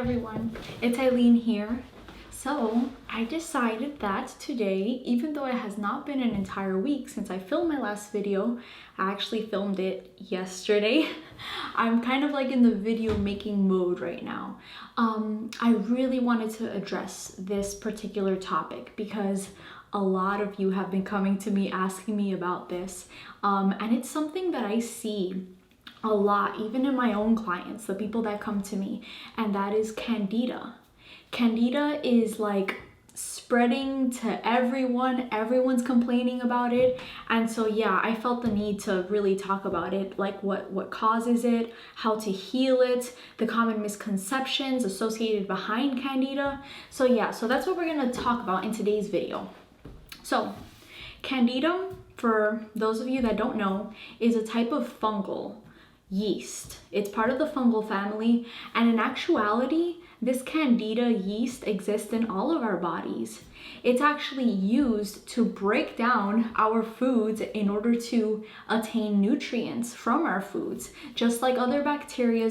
everyone, it's Ailin here. So I decided that today, even though it has not been an entire week since I filmed my last video, I actually filmed it yesterday. I'm kind of like in the video making mode right now. I really wanted to address this particular topic because a lot of you have been coming to me asking me about this, and it's something that I see a lot, even in my own clients, the people that come to me, and that is Candida. Candida is like spreading to everyone. Everyone's complaining about it. And so yeah, I felt the need to really talk about it, like what causes it, how to heal it, the common misconceptions associated behind Candida. So yeah, so that's what we're going to talk about in today's video. So Candida, for those of you that don't know, is a type of fungal yeast. It's part of the fungal family, and in actuality, this Candida yeast exists in all of our bodies. It's actually used to break down our foods in order to attain nutrients from our foods. Just like other bacteria,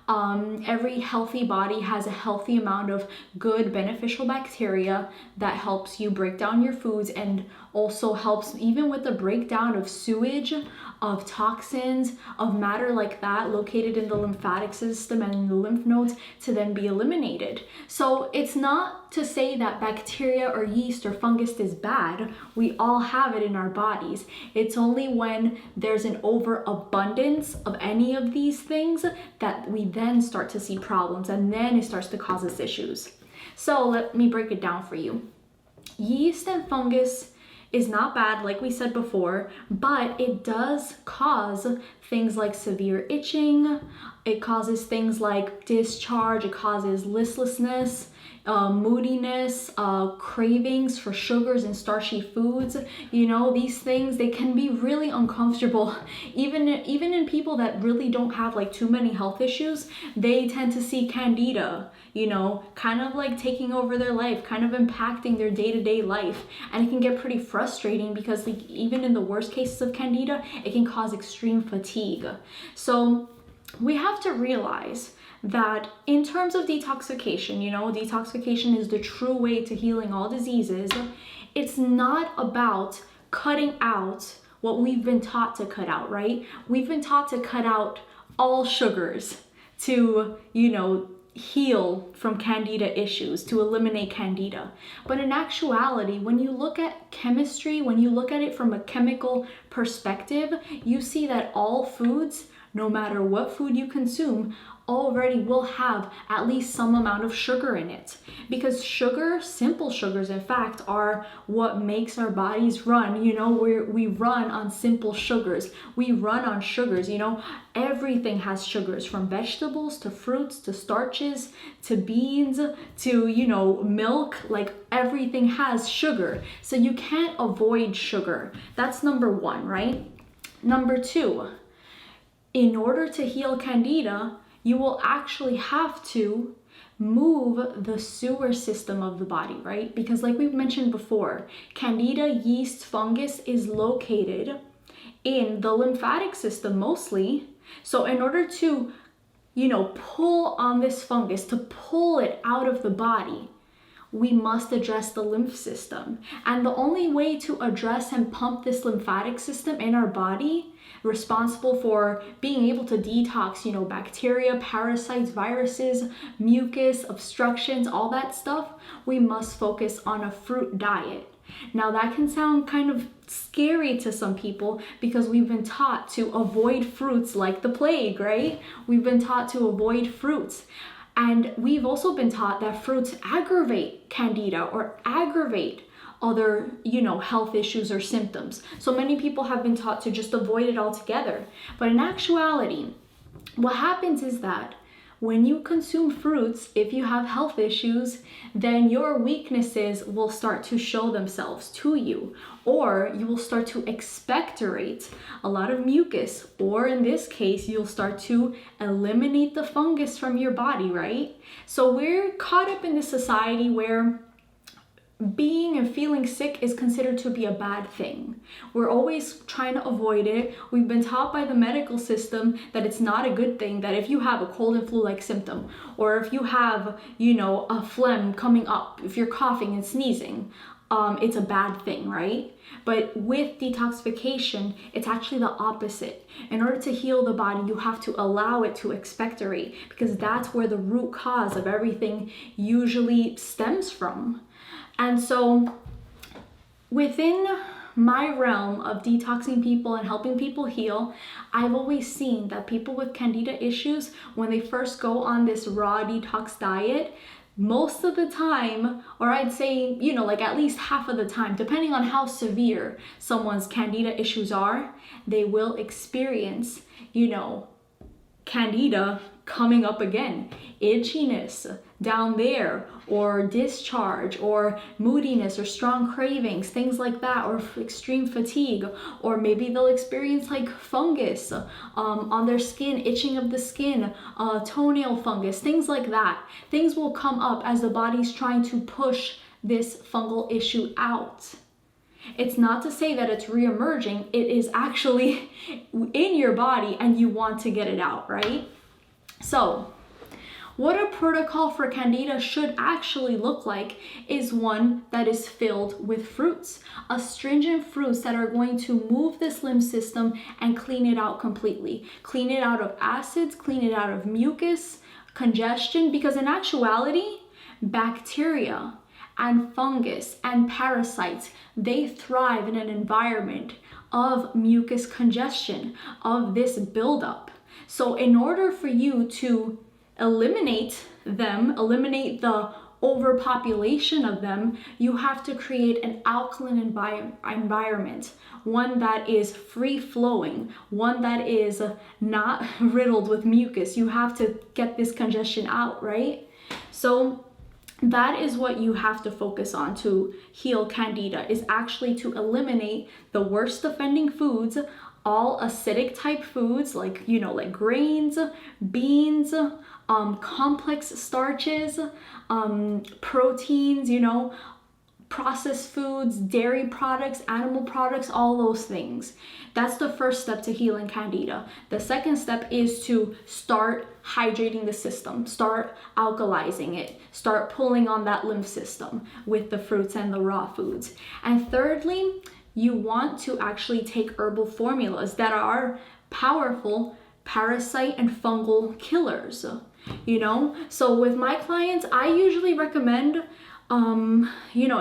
every healthy body has a healthy amount of good beneficial bacteria that helps you break down your foods and also helps even with the breakdown of sewage, of toxins, of matter like that located in the lymphatic system and in the lymph nodes to then be eliminated. So it's not to say that bacteria or yeast or fungus is bad. We all have it in our bodies. It's only when there's an overabundance of any of these things that we then start to see problems, and then it starts to cause us issues. So let me break it down for you. Yeast and fungus is not bad, like we said before, but it does cause things like severe itching. It causes things like discharge. It causes listlessness, moodiness, cravings for sugars and starchy foods. These things, they can be really uncomfortable. Even in people that really don't have like too many health issues, they tend to see Candida, kind of like taking over their life, kind of impacting their day-to-day life. And it can get pretty frustrating because like even in the worst cases of Candida, it can cause extreme fatigue. So we have to realize that in terms of detoxification, detoxification is the true way to healing all diseases. It's not about cutting out what we've been taught to cut out, right? We've been taught to cut out all sugars to, heal from Candida issues, to eliminate Candida. But in actuality, when you look at chemistry, when you look at it from a chemical perspective, you see that all foods, no matter what food you consume, already will have at least some amount of sugar in it. Because sugar, simple sugars in fact, are what makes our bodies run. We run on simple sugars. We run on sugars, everything has sugars, from vegetables to fruits to starches to beans to, milk. Like everything has sugar. So you can't avoid sugar. That's number one, right? Number two, in order to heal Candida, you will actually have to move the sewer system of the body, right? Because like we've mentioned before, Candida yeast fungus is located in the lymphatic system mostly. So in order to, pull on this fungus, to pull it out of the body, we must address the lymph system. And the only way to address and pump this lymphatic system in our body, responsible for being able to detox, bacteria, parasites, viruses, mucus, obstructions, all that stuff, we must focus on a fruit diet. Now that can sound kind of scary to some people because we've been taught to avoid fruits like the plague, right? We've been taught to avoid fruits. And we've also been taught that fruits aggravate Candida or aggravate other, health issues or symptoms. So many people have been taught to just avoid it altogether. But in actuality, what happens is that when you consume fruits, if you have health issues, then your weaknesses will start to show themselves to you, or you will start to expectorate a lot of mucus, or in this case, you'll start to eliminate the fungus from your body, right? So we're caught up in this society where being and feeling sick is considered to be a bad thing. We're always trying to avoid it. We've been taught by the medical system that it's not a good thing, that if you have a cold and flu-like symptom, or if you have, a phlegm coming up, if you're coughing and sneezing, it's a bad thing, right? But with detoxification, it's actually the opposite. In order to heal the body, you have to allow it to expectorate, because that's where the root cause of everything usually stems from. And so within my realm of detoxing people and helping people heal, I've always seen that people with Candida issues, when they first go on this raw detox diet, most of the time, or I'd say, like at least half of the time, depending on how severe someone's Candida issues are, they will experience, Candida coming up again, itchiness down there, or discharge, or moodiness, or strong cravings, things like that, or extreme fatigue, or maybe they'll experience like fungus on their skin, itching of the skin, toenail fungus, things like that. Things will come up as the body's trying to push this fungal issue out. It's not to say that it's re-emerging, it is actually in your body and you want to get it out, right? So, what a protocol for Candida should actually look like is one that is filled with fruits, astringent fruits that are going to move this lymph system and clean it out completely. Clean it out of acids, clean it out of mucus, congestion, because in actuality, bacteria and fungus and parasites, they thrive in an environment of mucus congestion, of this buildup. So in order for you to eliminate them, eliminate the overpopulation of them, you have to create an alkaline environment, one that is free-flowing, one that is not riddled with mucus. You have to get this congestion out, right? So that is what you have to focus on to heal Candida, is actually to eliminate the worst offending foods, all acidic type foods like, like grains, beans, complex starches, proteins, processed foods, dairy products, animal products, all those things. That's the first step to healing Candida. The second step is to start hydrating the system, start alkalizing it, start pulling on that lymph system with the fruits and the raw foods. And thirdly, you want to actually take herbal formulas that are powerful parasite and fungal killers. So with my clients, I usually recommend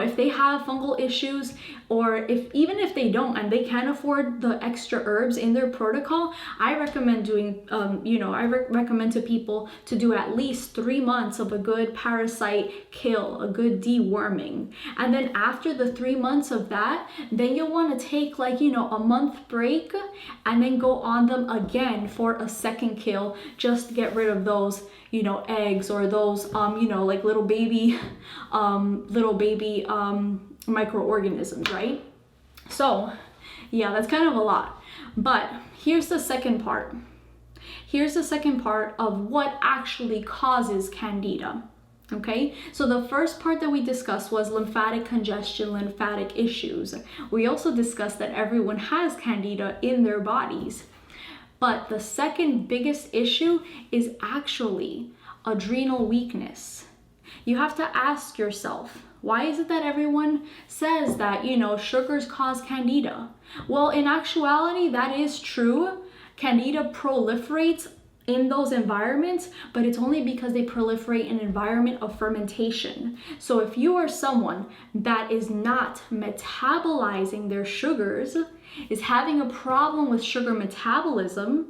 if they have fungal issues, or even if they don't and they can't afford the extra herbs in their protocol, I recommend doing, recommend to people to do at least 3 months of a good parasite kill, a good deworming. And then after the 3 months of that, then you'll want to take a month break and then go on them again for a second kill, just to get rid of those eggs, or those like little baby microorganisms, right? So yeah, that's kind of a lot, but here's the second part. Here's the second part of what actually causes Candida. Okay, so the first part that we discussed was lymphatic congestion, lymphatic issues. We also discussed that everyone has Candida in their bodies. But the second biggest issue is actually adrenal weakness. You have to ask yourself, why is it that everyone says that, sugars cause Candida? Well, in actuality, that is true. Candida proliferates in those environments, but it's only because they proliferate in an environment of fermentation. So if you are someone that is not metabolizing their sugars, is having a problem with sugar metabolism,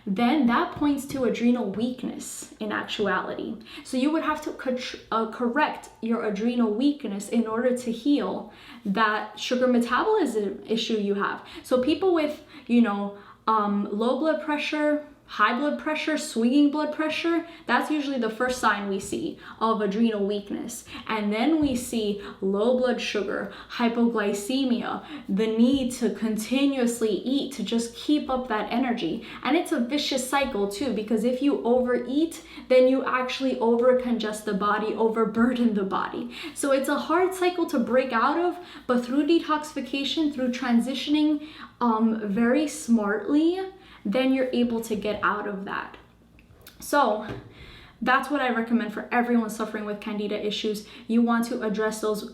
then that points to adrenal weakness in actuality. So you would have to correct your adrenal weakness in order to heal that sugar metabolism issue you have. So people with, low blood pressure, high blood pressure, swinging blood pressure, that's usually the first sign we see of adrenal weakness. And then we see low blood sugar, hypoglycemia, the need to continuously eat to just keep up that energy. And it's a vicious cycle too, because if you overeat, then you actually overcongest the body, overburden the body. So it's a hard cycle to break out of, but through detoxification, through transitioning very smartly, then you're able to get out of that. So that's what I recommend for everyone suffering with candida issues. You want to address those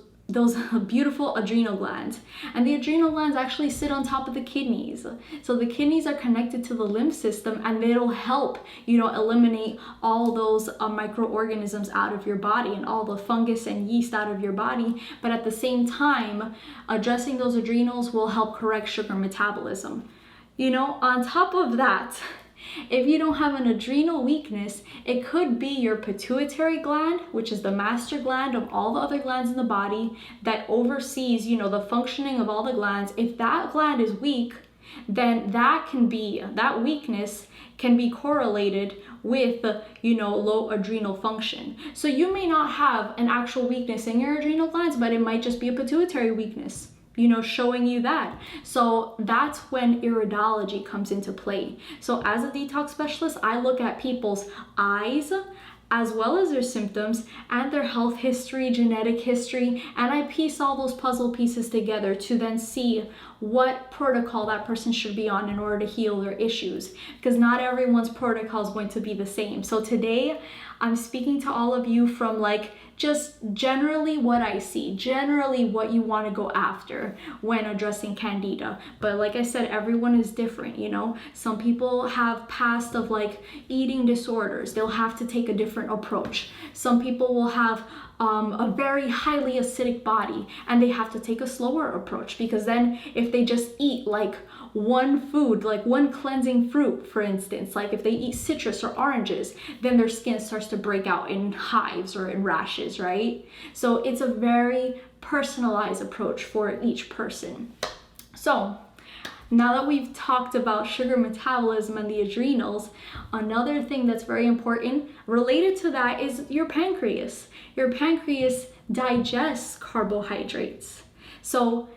beautiful adrenal glands. And the adrenal glands actually sit on top of the kidneys. So the kidneys are connected to the lymph system, and it'll help, eliminate all those microorganisms out of your body and all the fungus and yeast out of your body. But at the same time, addressing those adrenals will help correct sugar metabolism. On top of that, if you don't have an adrenal weakness, it could be your pituitary gland, which is the master gland of all the other glands in the body that oversees, the functioning of all the glands. If that gland is weak, then that weakness can be correlated with, low adrenal function. So you may not have an actual weakness in your adrenal glands, but it might just be a pituitary weakness, showing you that. So that's when iridology comes into play. So as a detox specialist, I look at people's eyes as well as their symptoms and their health history, genetic history, and I piece all those puzzle pieces together to then see what protocol that person should be on in order to heal their issues, because not everyone's protocol is going to be the same. So today I'm speaking to all of you from just generally what I see, generally what you want to go after when addressing candida. But like I said, everyone is different, Some people have past of eating disorders. They'll have to take a different approach. Some people will have a very highly acidic body and they have to take a slower approach, because then if they just eat one food, one cleansing fruit, for instance, if they eat citrus or oranges, then their skin starts to break out in hives or in rashes, right? So it's a very personalized approach for each person. So now that we've talked about sugar metabolism and the adrenals, another thing that's very important related to that is your pancreas. Your pancreas digests carbohydrates. So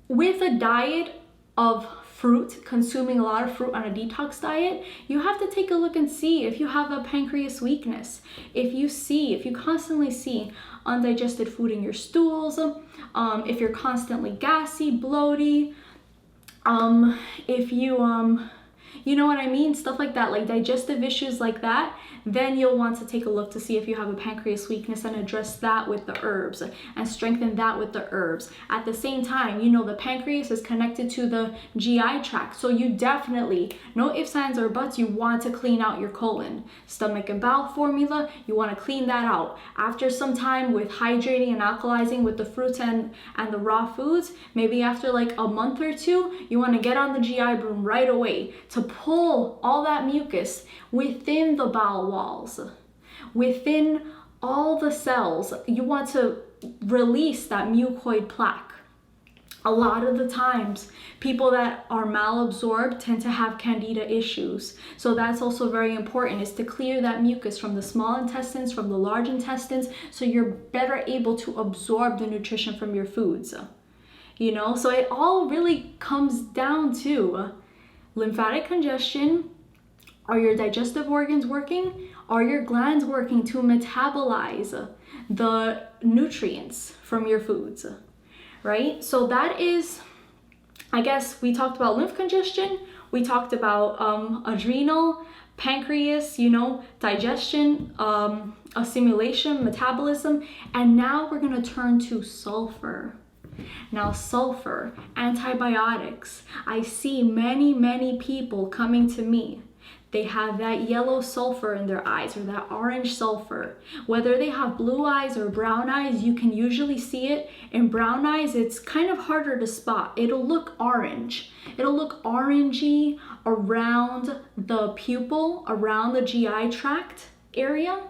with a diet of fruit, consuming a lot of fruit on a detox diet, you have to take a look and see if you have a pancreas weakness. If you constantly see undigested food in your stools, if you're constantly gassy, bloaty, if you know what I mean, stuff like that, digestive issues like that, then you'll want to take a look to see if you have a pancreas weakness and address that with the herbs and strengthen that with the herbs. At the same time, the pancreas is connected to the GI tract, so you definitely, no ifs, ands, or buts, you want to clean out your colon. Stomach and bowel formula, you want to clean that out. After some time with hydrating and alkalizing with the fruits and the raw foods, maybe after a month or two, you want to get on the GI broom right away to pull all that mucus within the bowel walls, within all the cells. You want to release that mucoid plaque. A lot of the times, people that are malabsorbed tend to have candida issues. So that's also very important, is to clear that mucus from the small intestines, from the large intestines, so you're better able to absorb the nutrition from your foods. So it all really comes down to lymphatic congestion. Are your digestive organs working? Are your glands working to metabolize the nutrients from your foods, right? So that is, I guess we talked about lymph congestion, we talked about adrenal, pancreas, digestion, assimilation, metabolism, and now we're gonna turn to sulfur. Now sulfur, antibiotics. I see many people coming to me. They have that yellow sulfur in their eyes or that orange sulfur. Whether they have blue eyes or brown eyes, you can usually see it. In brown eyes, it's kind of harder to spot. It'll look orange. It'll look orangey around the pupil, around the GI tract area.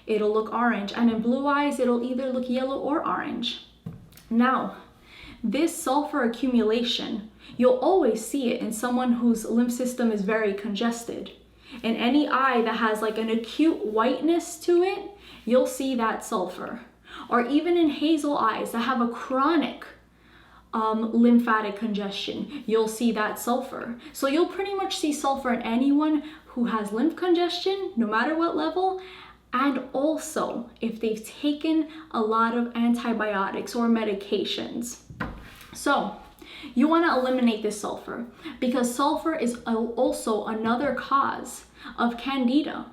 It'll look orange. And in blue eyes, it'll either look yellow or orange. Now, this sulfur accumulation, you'll always see it in someone whose lymph system is very congested. In any eye that has like an acute whiteness to it, you'll see that sulfur. Or even in hazel eyes that have a chronic lymphatic congestion, you'll see that sulfur. So you'll pretty much see sulfur in anyone who has lymph congestion, no matter what level, and also if they've taken a lot of antibiotics or medications. So you want to eliminate this sulfur because sulfur is also another cause of Candida.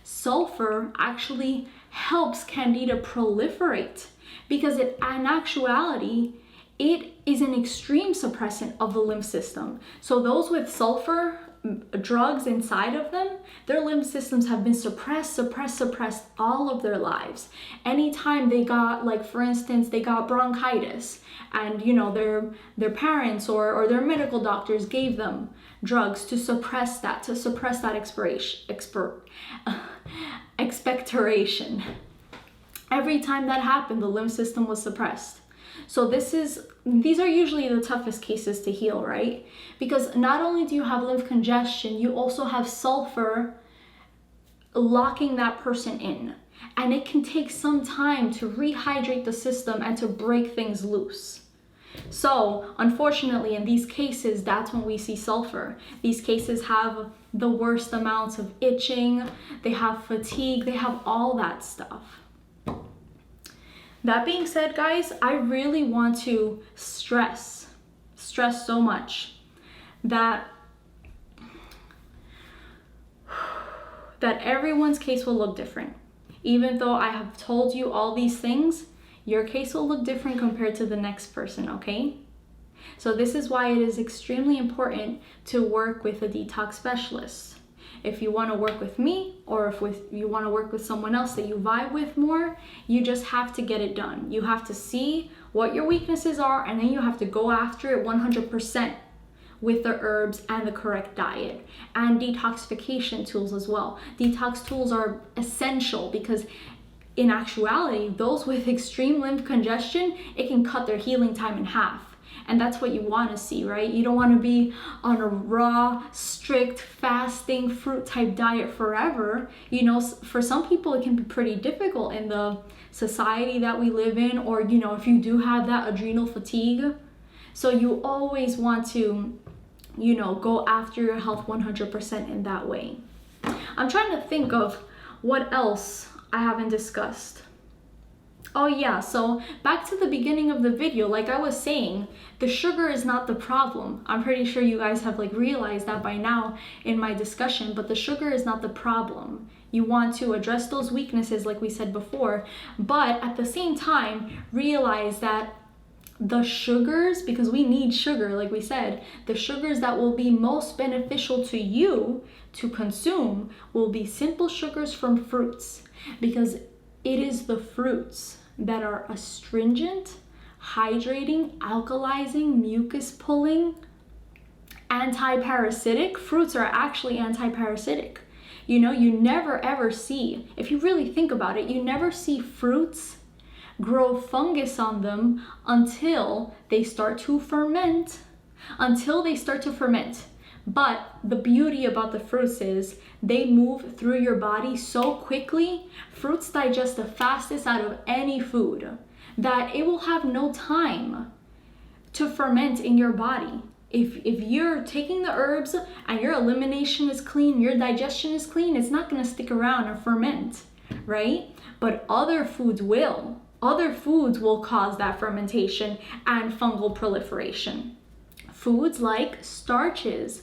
Sulfur actually helps Candida proliferate because in actuality, it is an extreme suppressant of the lymph system. So those with sulfur drugs inside of them, their lymph systems have been suppressed all of their lives. Anytime they got, like for instance, they got bronchitis and you know their parents or their medical doctors gave them drugs to suppress that expectoration. Every time that happened, the lymph system was suppressed. So these are usually the toughest cases to heal, right? Because not only do you have lymph congestion, you also have sulfur locking that person in. And it can take some time to rehydrate the system and to break things loose. So unfortunately, in these cases, that's when we see sulfur. These cases have the worst amounts of itching, they have fatigue, they have all that stuff. That being said, guys, I really want to stress so much that everyone's case will look different. Even though I have told you all these things, your case will look different compared to the next person, okay? So this is why it is extremely important to work with a detox specialist. If you want to work with me or if you want to work with someone else that you vibe with more, you just have to get it done. You have to see what your weaknesses are and then you have to go after it 100% with the herbs and the correct diet and detoxification tools as well. Detox tools are essential because in actuality, those with extreme lymph congestion, it can cut their healing time in half. And that's what you want to see, right? You don't want to be on a raw, strict, fasting, fruit type diet forever. You know, for some people, it can be pretty difficult in the society that we live in, or, you know, if you do have that adrenal fatigue. So you always want to, you know, go after your health 100% in that way. I'm trying to think of what else I haven't discussed. Oh yeah, so back to the beginning of the video, like I was saying, the sugar is not the problem. I'm pretty sure you guys have like realized that by now in my discussion, but the sugar is not the problem. You want to address those weaknesses like we said before, but at the same time, realize that the sugars, because we need sugar, like we said, the sugars that will be most beneficial to you to consume will be simple sugars from fruits, because it is the fruits that are astringent, hydrating, alkalizing, mucus pulling, anti-parasitic. Fruits are actually anti-parasitic. You know, you never ever see, if you really think about it, you never see fruits grow fungus on them until they start to ferment. But the beauty about the fruits is they move through your body so quickly. Fruits digest the fastest out of any food, that it will have no time to ferment in your body. If you're taking the herbs and your elimination is clean, your digestion is clean, it's not going to stick around and ferment, right? But other foods will. Other foods will cause that fermentation and fungal proliferation. Foods like starches,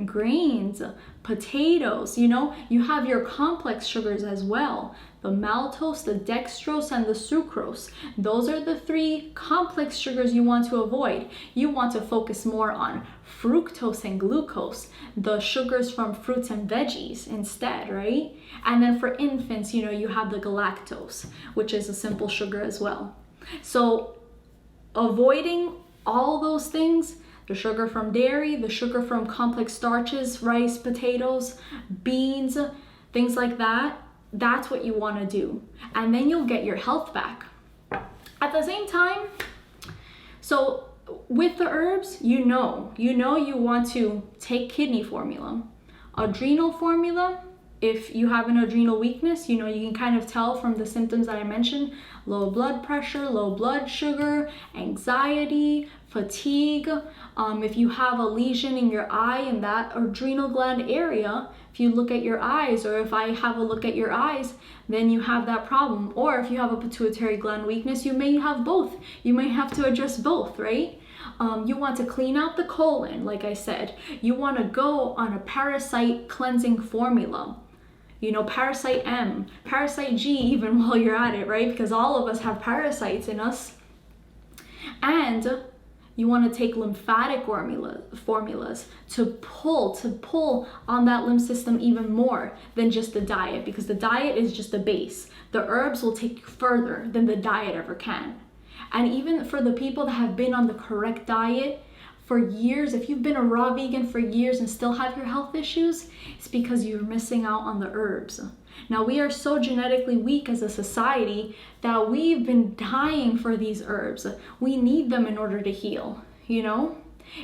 grains, potatoes, you know, you have your complex sugars as well. The maltose, the dextrose, and the sucrose. Those are the 3 complex sugars you want to avoid. You want to focus more on fructose and glucose, the sugars from fruits and veggies instead, right? And then for infants, you know, you have the galactose, which is a simple sugar as well. So avoiding all those things, the sugar from dairy, the sugar from complex starches, rice, potatoes, beans, things like that, that's what you want to do. And then you'll get your health back. At the same time, so with the herbs, you know you want to take kidney formula. adrenal formula. If you have an adrenal weakness, you know, you can kind of tell from the symptoms that I mentioned: low blood pressure, low blood sugar, anxiety, fatigue. If you have a lesion in your eye in that adrenal gland area, if you look at your eyes, or if I have a look at your eyes, then you have that problem. Or if you have a pituitary gland weakness, you may have both. You may have to address both, right? You want to clean out the colon, like I said. You want to go on a parasite cleansing formula. You know, parasite M, parasite G, even while you're at it, right? Because all of us have parasites in us. And you want to take lymphatic formulas to pull on that lymph system even more than just the diet, because the diet is just the base. The herbs will take you further than the diet ever can. And even for the people that have been on the correct diet for years, if you've been a raw vegan for years and still have your health issues, it's because you're missing out on the herbs. Now, we are so genetically weak as a society that we've been dying for these herbs. We need them in order to heal, you know?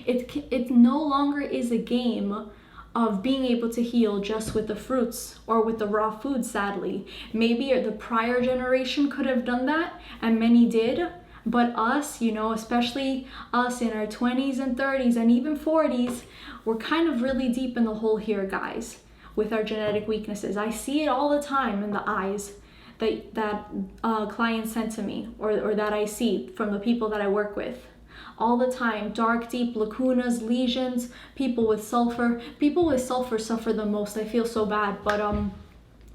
It no longer is a game of being able to heal just with the fruits or with the raw food, sadly. Maybe the prior generation could have done that, and many did. But us, you know, especially us in our 20s and 30s and even 40s, we're kind of really deep in the hole here, guys, with our genetic weaknesses. I see it all the time in the eyes that clients send to me, or that I see from the people that I work with. All the time, dark, deep lacunas, lesions, people with sulfur. People with sulfur suffer the most. I feel so bad, but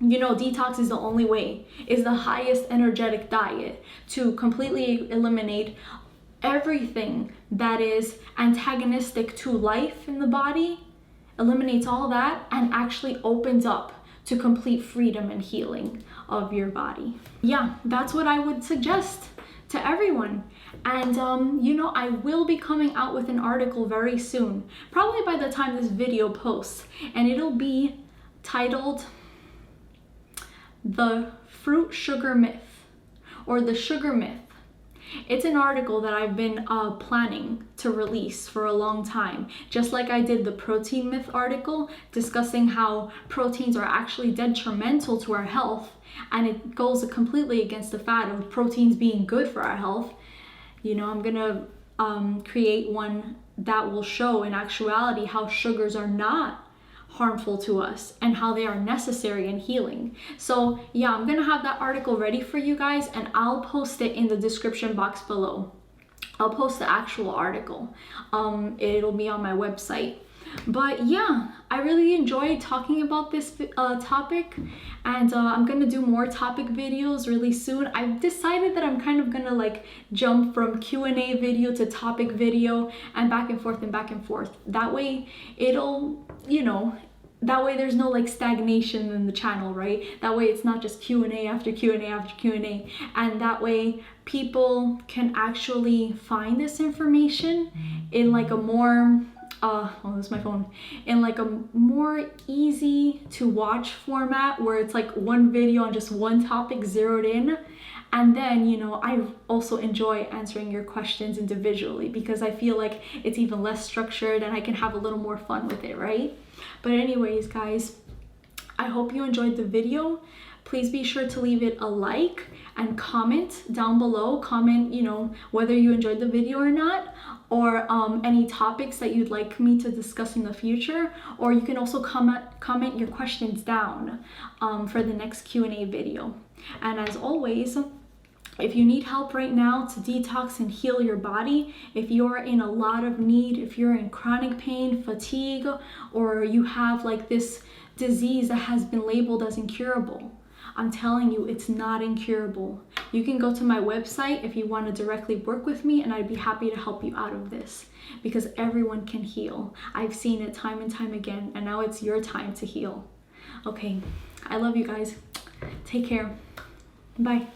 you know, detox is the only way, is the highest energetic diet to completely eliminate everything that is antagonistic to life in the body, eliminates all that, and actually opens up to complete freedom and healing of your body. Yeah, that's what I would suggest to everyone. And you know, I will be coming out with an article very soon, probably by the time this video posts, and it'll be titled The Fruit Sugar Myth, or The Sugar Myth. It's an article that I've been planning to release for a long time, just like I did the protein myth article discussing how proteins are actually detrimental to our health, and it goes completely against the fact of proteins being good for our health. You know, I'm gonna create one that will show in actuality how sugars are not harmful to us and how they are necessary in healing. So yeah, I'm gonna have that article ready for you guys, and I'll post it in the description box below. I'll post the actual article. It'll be on my website. But yeah, I really enjoyed talking about this topic, and I'm gonna do more topic videos really soon. I've decided that I'm kind of gonna like jump from Q&A video to topic video and back and forth and back and forth. That way it'll, you know, that way there's no like stagnation in the channel, right? That way it's not just Q&A after Q&A after Q&A, and that way people can actually find this information in like a more oh, that's my phone, in like a more easy to watch format, where it's like one video on just one topic zeroed in. And then, you know, I also enjoy answering your questions individually, because I feel like it's even less structured and I can have a little more fun with it, right? But anyways, guys, I hope you enjoyed the video. Please be sure to leave it a like and comment down below. Comment, you know, whether you enjoyed the video or not, or any topics that you'd like me to discuss in the future. Or you can also comment your questions down for the next Q&A video. And as always, if you need help right now to detox and heal your body, if you're in a lot of need, if you're in chronic pain, fatigue, or you have like this disease that has been labeled as incurable, I'm telling you, it's not incurable. You can go to my website if you want to directly work with me, and I'd be happy to help you out of this, because everyone can heal. I've seen it time and time again, and now it's your time to heal. Okay, I love you guys. Take care. Bye.